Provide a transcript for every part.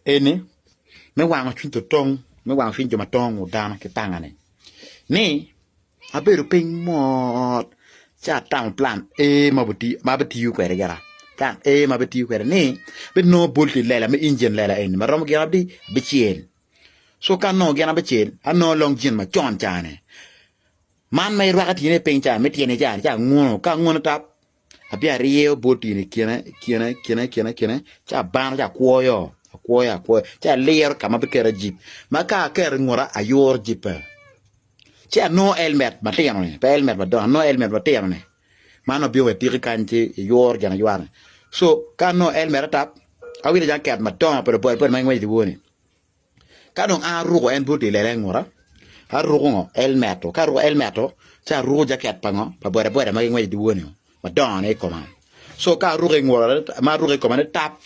ene me wang fin to tong me wang fin joma tong o dana ke tangane ni aberu ping mo cha tang plan mabati yu kwere gara plan mabati yu kwere ni be no bolti lela me engine lela en marom gena di be chien so kan no gena be chien ano long jin ma chon chane man mai rakati ne ping cha me tiene cha ngono tap abia rio bolti ni kena cha ban cha kwoyo cha leer kama be kera jeep maka ker ngora ayor jeep cha no helmet mateno ne helmet ba do no helmet mateno ne mano biwe tiri kanti yor jana yuan so kano helmet tap awira jaket maton pero boy mai ngwe diwoni kano a rugo en budi lele ngora a rugo ngo helmet ka rugo helmet cha rugo jaket pango pa boy mai ngwe diwoni madon e koma so ka rugo ngora ma rugo koma tap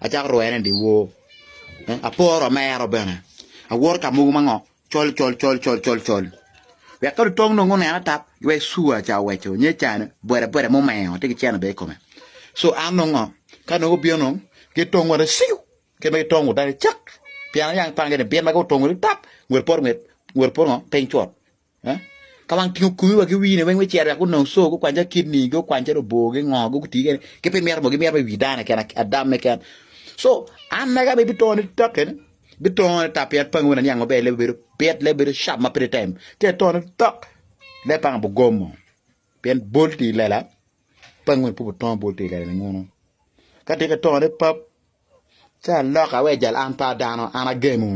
a cha ro en di wo a poro mero bene a wor ka mu mango chol we ka tong no ngone tap we suwa cha we cho nye chan boy mo meo te ki be koma so ano ngo ka no bio no ke tong wa siu ke me tong da chak pian yang pang ke pian ma ko tong tap ngor por ngo pen chot kamang tiu ku wa ki wi ne we che ra ko no so ko kwan ja kidney ko kwan ja bo ke ngo ko ti ke pe mer be wi dana ke na adam me ke so an na ga be biton tak ke biton tap ya pang wona yang be le be shap ma pre time te ton tak le pang bo gomo pen bolti lela pang won pu ton bolti lela ngono ka te ka ton pap cha la ka we jal an pa dano ana gemu